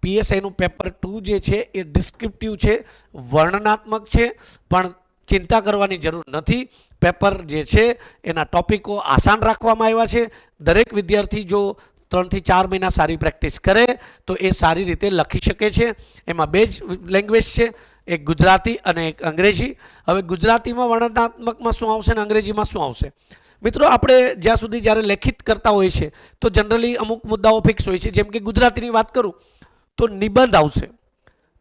પીએસઆઈનું પેપર 2 જે છે એ ડિસ્ક્રિપ્ટિવ છે, વર્ણનાત્મક છે, પણ ચિંતા કરવાની જરૂર નથી. પેપર જે છે એના ટોપિકો આસાન રાખવામાં આવ્યા છે. દરેક વિદ્યાર્થી જો 3 થી 4 મહિના સારી પ્રેક્ટિસ કરે તો એ સારી રીતે લખી શકે છે. એમાં 2 જ લેંગ્વેજ છે, એક ગુજરાતી અને એક અંગ્રેજી. હવે ગુજરાતીમાં વર્ણનાત્મકમાં શું આવશે અને અંગ્રેજીમાં શું આવશે? મિત્રો, આપણે જ્યાં સુધી જ્યારે લેખિત કરતા હોય છે તો જનરલી અમુક મુદ્દાઓ ફિક્સ હોય છે. જેમ કે ગુજરાતીની વાત કરું તો નિબંધ આવશે,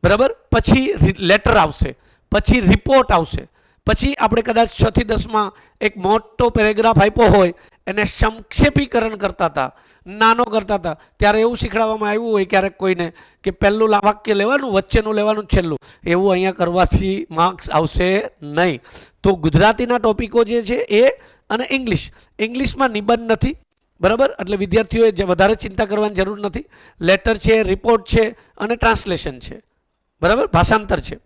બરાબર, પછી લેટર આવશે, પછી રિપોર્ટ આવશે, પછી આપણે કદાચ 6 થી 10માં એક મોટો પેરેગ્રાફ આપ્યો હોય એને સંક્ષેપીકરણ કરતા હતા, નાનો કરતા હતા, ત્યારે એવું શીખવાડવામાં આવ્યું હોય ક્યારેક કોઈને કે પહેલું વાક્ય લેવાનું, વચ્ચેનું લેવાનું, છેલ્લું. એવું અહીંયા કરવાથી માર્ક્સ આવશે નહીં. તો ગુજરાતીના ટોપિકો જે છે એ અને ઇંગ્લિશમાં નિબંધ નથી, બરાબર, એટલે વિદ્યાર્થીઓએ જે વધારે ચિંતા કરવાની જરૂર નથી. લેટર છે, રિપોર્ટ છે અને ટ્રાન્સલેશન છે, બરાબર, ભાષાંતર છે.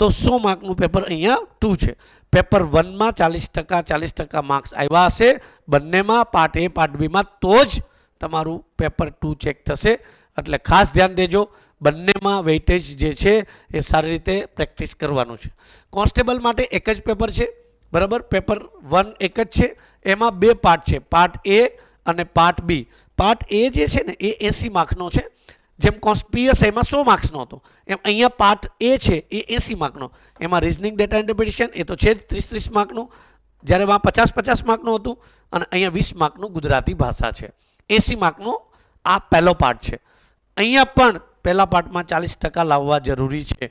તો 100 માર્કનું પેપર અહીંયા 2 છે. પેપર 1માં 40% માર્ક્સ આવ્યા હશે બંનેમાં, પાર્ટ એ, પાર્ટ બીમાં, તો જ તમારું પેપર 2 ચેક થશે. એટલે ખાસ ધ્યાન દેજો, બંનેમાં વેઇટેજ જે છે એ સારી રીતે પ્રેક્ટિસ કરવાનું છે. કોન્સ્ટેબલ માટે એક જ પેપર છે, બરાબર, પેપર 1 એક જ છે, એમાં 2 પાર્ટ છે, પાર્ટ એ અને પાર્ટ બી. પાર્ટ એ જે છે ને એ 80 માર્કનો છે, જેમ પીએસઆઈમાં 100 માર્ક્સનો હતો એમ અહીંયા પાર્ટ એ છે એ 80 માર્કનો. એમાં રિઝનિંગ ડેટા ઇન્ટરપ્રિટેશન એ તો છે જ 30-30 માર્કનું, જ્યારે એમાં 50-50 માર્કનું હતું, અને અહીંયા 20 માર્કનું ગુજરાતી ભાષા છે. 80 માર્કનો આ પહેલો પાર્ટ છે. અહીંયા પણ પહેલા પાર્ટમાં 40% લાવવા જરૂરી છે.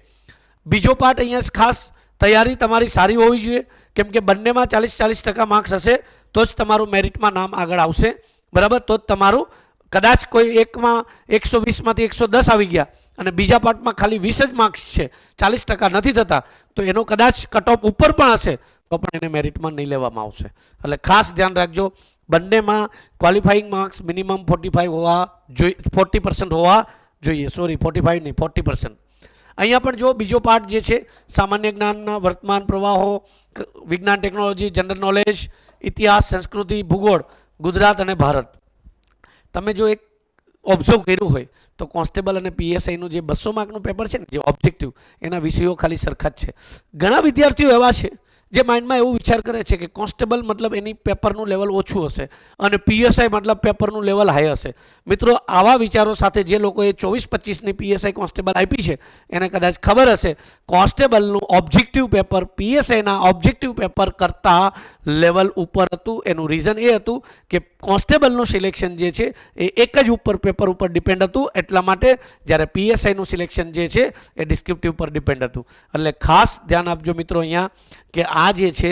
બીજો પાર્ટ અહીંયા ખાસ તૈયારી તમારી સારી હોવી જોઈએ, કેમ કે બંનેમાં 40% માર્ક્સ હશે તો જ તમારું મેરિટમાં નામ આગળ આવશે, બરાબર. તો જ તમારું કદાચ કોઈ એકમાં 120માંથી 110 આવી ગયા અને બીજા પાર્ટમાં ખાલી 20 જ માર્ક્સ છે, 40% નથી થતા, તો એનો કદાચ કટ ઓફ ઉપર પણ હશે તો પણ એને મેરિટમાં નહીં લેવામાં આવશે. એટલે ખાસ ધ્યાન રાખજો, બંનેમાં ક્વોલિફાઈંગ માર્ક્સ મિનિમમ 45 હોવા જોઈએ, 40% હોવા જોઈએ. સોરી, 45 નહીં, 40%. અહીંયા પણ જો બીજો પાર્ટ જે છે સામાન્ય જ્ઞાનના વર્તમાન પ્રવાહો, વિજ્ઞાન ટેકનોલોજી, જનરલ નોલેજ, ઇતિહાસ, સંસ્કૃતિ, ભૂગોળ, ગુજરાત અને ભારત. તમે જો એક ઓબ્ઝર્વ કર્યું હોય તો કોન્સ્ટેબલ અને પીએસઆઈનું જે 200 માર્કનું પેપર છે ને, જે ઓબ્જેક્ટિવ, એના વિષયો ખાલી સરખા જ છે. ઘણા વિદ્યાર્થીઓ એવા છે જે માઇન્ડમાં એવું વિચાર કરે છે કે કોન્સ્ટેબલ મતલબ એની પેપરનું લેવલ ઓછું હશે અને પીએસઆઈ મતલબ પેપરનું લેવલ હાઈ હશે. મિત્રો, આવા વિચારો સાથે જે લોકોએ 24-25ની પીએસઆઈ કોન્સ્ટેબલ આપી છે એને કદાચ ખબર હશે કોન્સ્ટેબલનું ઓબ્જેક્ટિવ પેપર પીએસઆઈના ઓબ્જેક્ટિવ પેપર કરતાં લેવલ ઉપર હતું. એનું રીઝન એ હતું કે કોન્સ્ટેબલનું સિલેક્શન જે છે એ એક જ ઉપર પેપર ઉપર ડિપેન્ડ હતું, એટલા માટે જ્યારે પીએસઆઈનું સિલેક્શન જે છે એ ડિસ્ક્રિપ્ટિવ પર ડિપેન્ડ હતું. એટલે ખાસ ધ્યાન આપજો મિત્રો અહીંયા કે આ જે છે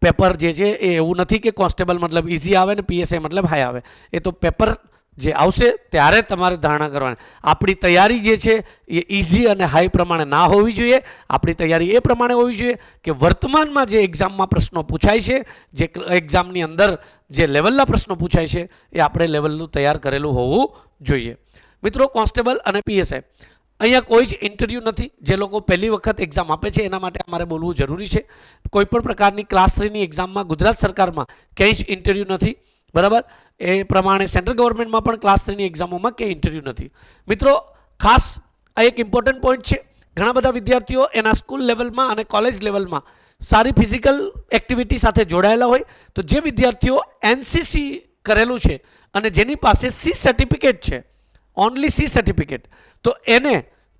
પેપર જે છે એ એવું નથી કે કોન્સ્ટેબલ મતલબ ઇઝી આવે ને પીએસઆઈ મતલબ હાઈ આવે. એ તો પેપર જે આવશે ત્યારે તમારે ધારણા કરવાની. આપણી તૈયારી જે છે એ ઇઝી અને હાઈ પ્રમાણે ના હોવી જોઈએ. આપણી તૈયારી એ પ્રમાણે હોવી જોઈએ કે વર્તમાનમાં જે એક્ઝામમાં પ્રશ્નો પૂછાય છે, જે એક્ઝામની અંદર જે લેવલના પ્રશ્નો પૂછાય છે એ આપણે લેવલનું તૈયાર કરેલું હોવું જોઈએ. મિત્રો, કોન્સ્ટેબલ અને પીએસઆઈ અહીંયા કોઈ જ ઇન્ટરવ્યૂ નથી. જે લોકો પહેલી વખત એક્ઝામ આપે છે એના માટે અમારે બોલવું જરૂરી છે. કોઈપણ પ્રકારની ક્લાસ 3ની એક્ઝામમાં ગુજરાત સરકારમાં ક્યાંય જ ઇન્ટરવ્યૂ નથી, બરાબર. એ પ્રમાણે સેન્ટ્રલ ગવર્મેન્ટમાં પણ ક્લાસ 3ની એક્ઝામોમાં ક્યાંય ઇન્ટરવ્યૂ નથી. મિત્રો, ખાસ આ એક ઇમ્પોર્ટન્ટ પોઈન્ટ છે. ઘણા બધા વિદ્યાર્થીઓ એના સ્કૂલ લેવલમાં અને કોલેજ લેવલમાં સારી ફિઝિકલ એક્ટિવિટી સાથે જોડાયેલા હોય તો જે વિદ્યાર્થીઓ એનસીસી કરેલું છે અને જેની પાસે સી સર્ટિફિકેટ છે, ઓનલી સી સર્ટિફિકેટ, તો એને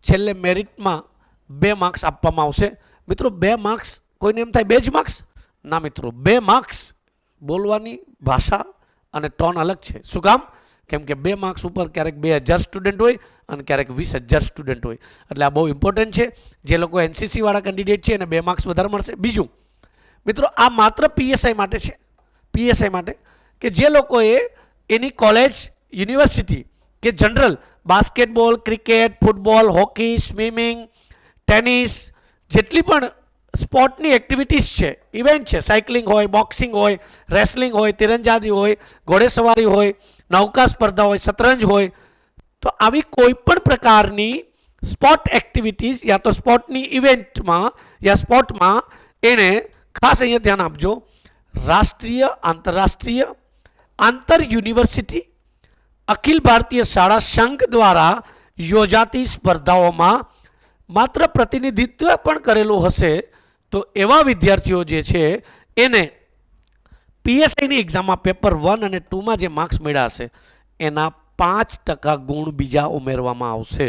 છેલ્લે મેરિટમાં 2 માર્ક્સ આપવામાં આવશે. મિત્રો, 2 માર્ક્સ, કોઈને એમ થાય 2 જ માર્ક્સ? ના મિત્રો, 2 માર્ક્સ. બોલવાની ભાષા અને ટોન અલગ છે. શું કામ? કેમ કે 2 માર્ક્સ ઉપર ક્યારેક 2000 સ્ટુડન્ટ હોય અને ક્યારેક 20000 સ્ટુડન્ટ હોય. એટલે આ બહુ ઇમ્પોર્ટન્ટ છે. જે લોકો એનસીસી વાળા કેન્ડિડેટ છે એને 2 માર્ક્સ વધારે મળશે. બીજું મિત્રો, આ માત્ર પીએસઆઈ માટે છે. પીએસઆઈ માટે કે જે લોકોએ એની કોલેજ, યુનિવર્સિટી કે general basketball, cricket, football, hockey, swimming, tennis, જેટલી પણ સ્પોર્ટની એક્ટિવિટીઝ છે, ઇવેન્ટ છે, સાયકલિંગ હોય, બોક્સિંગ હોય, રેસલિંગ હોય, તીરંદાજી હોય, ઘોડેસવારી હોય, નૌકા સ્પર્ધા હોય, શતરંજ હોય, તો આવી કોઈ પણ પ્રકારની સ્પોર્ટ એક્ટિવિટીઝ યા તો સ્પોર્ટની ઇવેન્ટમાં યા સ્પોર્ટમાં એને ખાસ અહીંયા ધ્યાન આપજો. રાષ્ટ્રીય, આંતરરાષ્ટ્રીય, આંતર યુનિવર્સિટી, અખિલ ભારતીય શાળા સંઘ દ્વારા યોજાતી સ્પર્ધાઓમાં માત્ર પ્રતિનિધિત્વ પણ કરેલું હશે તો એવા વિદ્યાર્થીઓ જે છે એને પીએસઆઈની એક્ઝામમાં પેપર 1 અને 2માં જે માર્ક્સ મળ્યા હશે એના 5% ગુણ બીજા ઉમેરવામાં આવશે.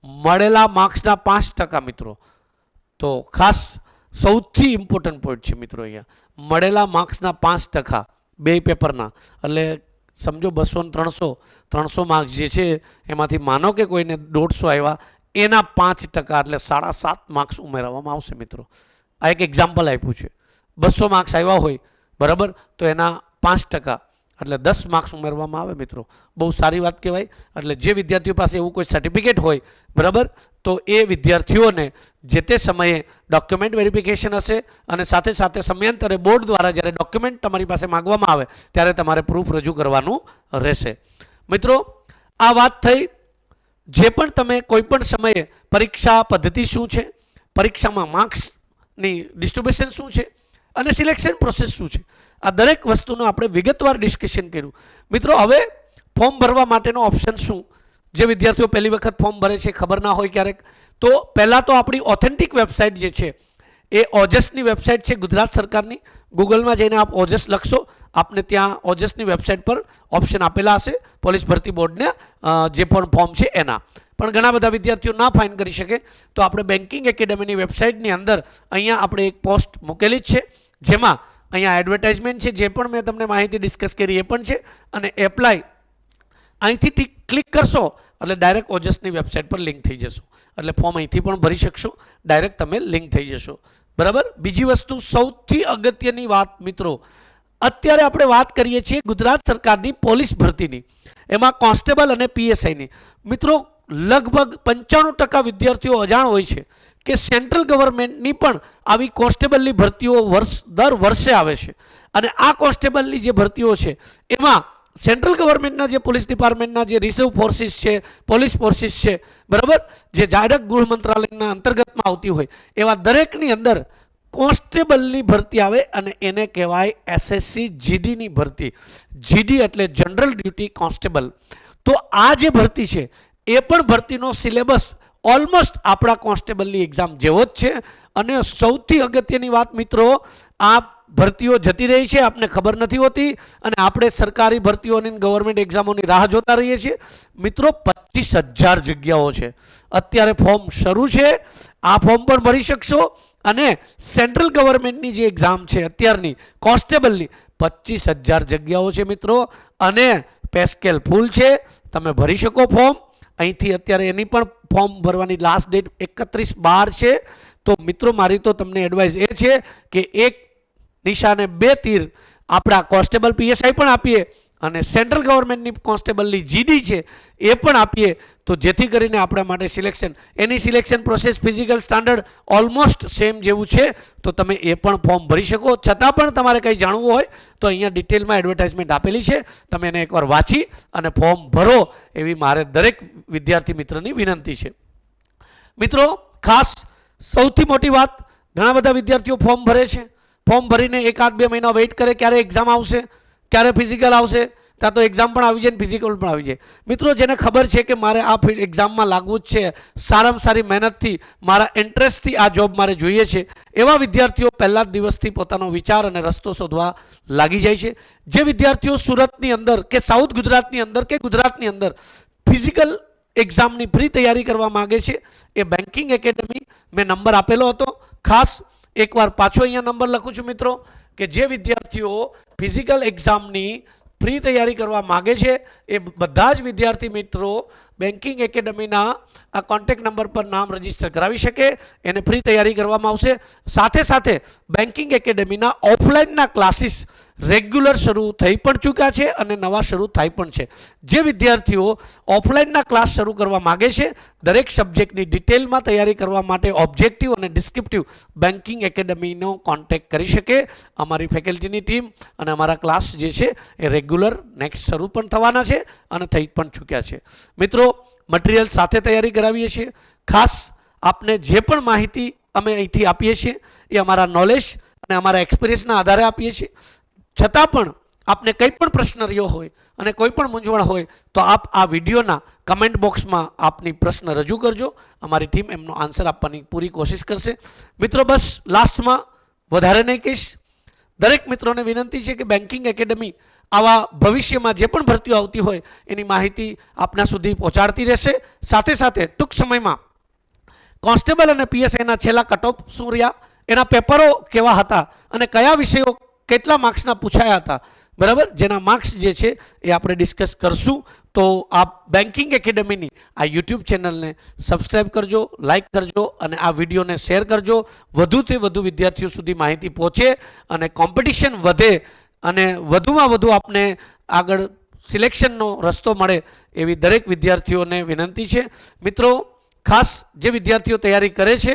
મળેલા માર્ક્સના 5% મિત્રો. તો ખાસ સૌથી ઇમ્પોર્ટન્ટ પોઈન્ટ છે મિત્રો અહીંયા, મળેલા માર્ક્સના 5% બે પેપરના. એટલે સમજો 200 ને 300 માર્ક્સ જે છે એમાંથી માનો કે કોઈને 150 આવ્યા, એના 5% એટલે 7.5 માર્ક્સ ઉમેરવામાં આવશે મિત્રો. આ એક એક્ઝામ્પલ આપ્યું છે. 200 માર્ક્સ આવ્યા હોય, બરાબર, તો એના 5% એટલે 10 માર્ક્સ ઉમેરવામાં આવે મિત્રો. બહુ સારી વાત કહેવાય. એટલે જે વિદ્યાર્થીઓ પાસે એવું કોઈ સર્ટિફિકેટ હોય, બરાબર, તો એ વિદ્યાર્થીઓને જે તે સમયે ડોક્યુમેન્ટ વેરિફિકેશન હશે અને સાથે સાથે સમયાંતરે બોર્ડ દ્વારા જ્યારે ડોક્યુમેન્ટ તમારી પાસે માગવામાં આવે ત્યારે તમારે પ્રૂફ રજૂ કરવાનું રહેશે. મિત્રો, આ વાત થઈ જે પણ તમે કોઈ પણ સમયે પરીક્ષા પદ્ધતિ શું છે, પરીક્ષામાં માર્ક્સની ડિસ્ટ્રીબ્યુશન શું છે અને સિલેક્શન પ્રોસેસ શું છે, આ દરેક વસ્તુનું આપણે વિગતવાર ડિસ્કશન કર્યું. મિત્રો, હવે ફોર્મ ભરવા માટેનો ઓપ્શન શું? જે વિદ્યાર્થીઓ પહેલી વખત ફોર્મ ભરે છે, ખબર ના હોય ક્યારેક, તો પહેલાં તો આપણી ઓથેન્ટિક વેબસાઇટ જે છે એ ઓજસની વેબસાઇટ છે ગુજરાત સરકારની. ગૂગલમાં જઈને આપ ઓજસ લખશો, આપને ત્યાં ઓજસની વેબસાઇટ પર ઓપ્શન આપેલા હશે પોલીસ ભરતી બોર્ડને જે પણ ફોર્મ છે એના. પણ ઘણા બધા વિદ્યાર્થીઓ ના ફાઇન કરી શકે તો આપણે બેન્કિંગ એકેડમીની વેબસાઇટની અંદર અહીંયા આપણે એક પોસ્ટ મૂકેલી જ છે, જેમાં અહીંયા એડવર્ટાઇઝમેન્ટ છે, જે પણ મેં તમને માહિતી ડિસ્કસ કરી એ પણ છે, અને એપ્લાય અહીંથી ક્લિક કરશો એટલે ડાયરેક્ટ ઓજસની વેબસાઇટ પર લિંક થઈ જશો. એટલે ફોર્મ અહીંથી પણ ભરી શકશો, ડાયરેક્ટ તમે લિંક થઈ જશો, બરાબર. બીજી વસ્તુ, સૌથી અગત્યની વાત મિત્રો, અત્યારે આપણે વાત કરીએ છીએ ગુજરાત સરકારની પોલીસ ભરતીની, એમાં કોન્સ્ટેબલ અને પીએસઆઈની. મિત્રો, લગભગ 95% વિદ્યાર્થીઓ અજાણ હોય છે કે સેન્ટ્રલ ગવર્મેન્ટની પણ આવી કોન્સ્ટેબલની ભરતીઓ દર વર્ષે આવે છે અને આ કોન્સ્ટેબલની જે ભરતીઓ છે એમાં સેન્ટ્રલ ગવર્મેન્ટના જે પોલીસ ડિપાર્ટમેન્ટના જે રિઝર્વ ફોર્સિસ છે, પોલીસ ફોર્સિસ છે, બરાબર, જે ડાયરેક્ટ ગૃહ મંત્રાલયના અંતર્ગતમાં આવતી હોય એવા દરેકની અંદર કોન્સ્ટેબલની ભરતી આવે અને એને કહેવાય એસએસસી જીડીની ભરતી. જીડી એટલે જનરલ ડ્યુટી કોન્સ્ટેબલ. તો આ જે ભરતી છે એ પણ ભરતીનો સિલેબસ ઓલમોસ્ટ આપણા કોન્સ્ટેબલની એક્ઝામ જેવો જ છે અને સૌથી અગત્યની વાત મિત્રો, આ ભરતીઓ જતી રહી છે, આપને ખબર નથી હોતી અને આપણે સરકારી ભરતીઓની ગવર્મેન્ટ એક્ઝામોની રાહ જોતા રહીએ છીએ. મિત્રો 25,000 જગ્યાઓ છે. અત્યારે ફોર્મ શરૂ છે, આ ફોર્મ પણ ભરી શકશો અને સેન્ટ્રલ ગવર્મેન્ટની જે એક્ઝામ છે અત્યારની કોન્સ્ટેબલની 25,000 જગ્યાઓ છે મિત્રો અને પે સ્કેલ ફૂલ છે. તમે ભરી શકો ફોર્મ. અહીંથી અત્યારે એની પણ ફોર્મ ભરવાની લાસ્ટ ડેટ 31/12 છે. તો મિત્રો મારી તો તમને એડવાઇસ એ છે કે એક નિશાને 2 તીર આપણા કોન્સ્ટેબલ પીએસઆઈ પણ આપીએ અને સેન્ટ્રલ ગવર્મેન્ટની કોન્સ્ટેબલની જીડી છે એ પણ આપીએ તો જેથી કરીને આપણા માટે એની selection process physical standard almost same જેવું છે. તો તમે એ પણ ફોર્મ ભરી શકો. છતાં પણ તમારે કંઈ જાણવું હોય તો અહીંયા ડિટેલમાં એડવર્ટાઇઝમેન્ટ આપેલી છે, તમે એને એકવાર વાંચી અને ફોર્મ ભરો એવી મારે દરેક વિદ્યાર્થી મિત્રની વિનંતી છે. મિત્રો ખાસ સૌથી મોટી વાત, ઘણા બધા વિદ્યાર્થીઓ ફોર્મ ભરે છે, ફોર્મ ભરીને 1-2 મહિના વેઇટ કરે ક્યારે એક્ઝામ આવશે, ક્યારે ફિઝિકલ આવશે, ત્યાં તો એક્ઝામ પણ આવી જાય ને ફિઝિકલ પણ આવી જાય. મિત્રો જેને ખબર છે કે મારે આ એક્ઝામમાં લાગવું જ છે, સારામાં સારી મહેનતથી મારા ઇન્ટરેસ્ટથી આ જોબ મારે જોઈએ છે, એવા વિદ્યાર્થીઓ પહેલા જ દિવસથી પોતાનો વિચાર અને રસ્તો શોધવા લાગી જાય છે. જે વિદ્યાર્થીઓ સુરતની અંદર કે સાઉથ ગુજરાતની અંદર કે ગુજરાતની અંદર ફિઝિકલ એક્ઝામની પ્રી તૈયારી કરવા માગે છે એ બેન્કિંગ એકેડમી, મેં નંબર આપેલો હતો, ખાસ એકવાર પાછો અહીંયા નંબર લખું છું મિત્રો, કે જે વિદ્યાર્થીઓ ફિઝિકલ એક્ઝામની પ્રી તૈયારી કરવા માગે છે એ બધા જ વિદ્યાર્થી મિત્રો બેન્કિંગ એકેડમીના આ કોન્ટેક્ટ નંબર પર નામ રજીસ્ટર કરાવી શકે. એને ફ્રી તૈયારી કરવામાં આવશે. સાથે સાથે બેન્કિંગ એકેડમીના ઓફલાઈનના ક્લાસીસ રેગ્યુલર શરૂ થઈ પણ ચૂક્યા છે અને નવા શરૂ થાય પણ છે. જે વિદ્યાર્થીઓ ઓફલાઈનના ક્લાસ શરૂ કરવા માગે છે, દરેક સબ્જેક્ટની ડિટેલમાં તૈયારી કરવા માટે ઓબ્જેક્ટિવ અને ડિસ્ક્રિપ્ટિવ બેન્કિંગ એકેડમીનો કોન્ટેક્ટ કરી શકે. અમારી ફેકલ્ટીની ટીમ અને અમારા ક્લાસ જે છે એ રેગ્યુલર નેક્સ્ટ શરૂ પણ થવાના છે અને થઈ પણ ચૂક્યા છે. મિત્રો મટીરિયલ સાથે તૈયારી કરાવીએ છીએ. ખાસ આપને જે પણ માહિતી અમે અહીંથી આપીએ છીએ એ અમારા નોલેજ અને અમારા એક્સપિરિયન્સના આધારે આપીએ છીએ. છતાં પણ આપને કંઈ પણ પ્રશ્ન રહ્યો હોય અને કોઈ પણ મૂંઝવણ હોય તો આપ આ વિડીયોના કમેન્ટ બોક્સમાં આપની પ્રશ્ન રજૂ કરજો. અમારી ટીમ એમનો આન્સર આપવાની પૂરી કોશિશ કરશે. મિત્રો બસ લાસ્ટમાં વધારે નહીં કહીશ, દરેક મિત્રોને વિનંતી છે કે બેન્કિંગ એકેડમી આવા ભવિષ્યમાં જે પણ ભરતીઓ આવતી હોય એની માહિતી આપના સુધી પહોંચાડતી રહેશે. સાથે સાથે ટૂંક સમયમાં કોન્સ્ટેબલ અને પીએસઆઈના છેલ્લા કટ ઓફ શું રહ્યા, એના પેપરો કેવા હતા અને કયા વિષયો કેટલા માર્ક્સના પૂછાયા હતા, બરાબર, જેના માર્ક્સ જે છે એ આપણે ડિસ્કસ કરશું. તો આપ બેન્કિંગ એકેડમીની આ યુટ્યુબ ચેનલને સબસ્ક્રાઈબ કરજો, લાઇક કરજો અને આ વિડીયોને શેર કરજો. વધુથી વધુ વિદ્યાર્થીઓ સુધી માહિતી પહોંચે અને કોમ્પિટિશન વધે અને વધુમાં વધુ આપને આગળ સિલેક્શનનો રસ્તો મળે એવી દરેક વિદ્યાર્થીઓને વિનંતી છે. મિત્રો ખાસ જે વિદ્યાર્થીઓ તૈયારી કરે છે,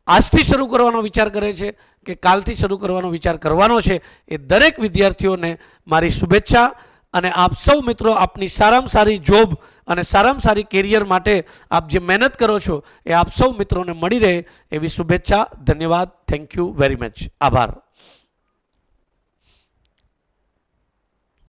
આજથી શરૂ કરવાનો વિચાર કરે છે કે કાલથી શરૂ કરવાનો વિચાર કરવાનો છે, એ દરેક વિદ્યાર્થીઓને મારી શુભેચ્છા. અને આપ સૌ મિત્રો આપની સારામાં સારી જોબ અને સારામાં સારી કેરિયર માટે આપ જે મહેનત કરો છો એ આપ સૌ મિત્રોને મળી રહે એવી શુભેચ્છા. ધન્યવાદ. Thank you very much. આભાર.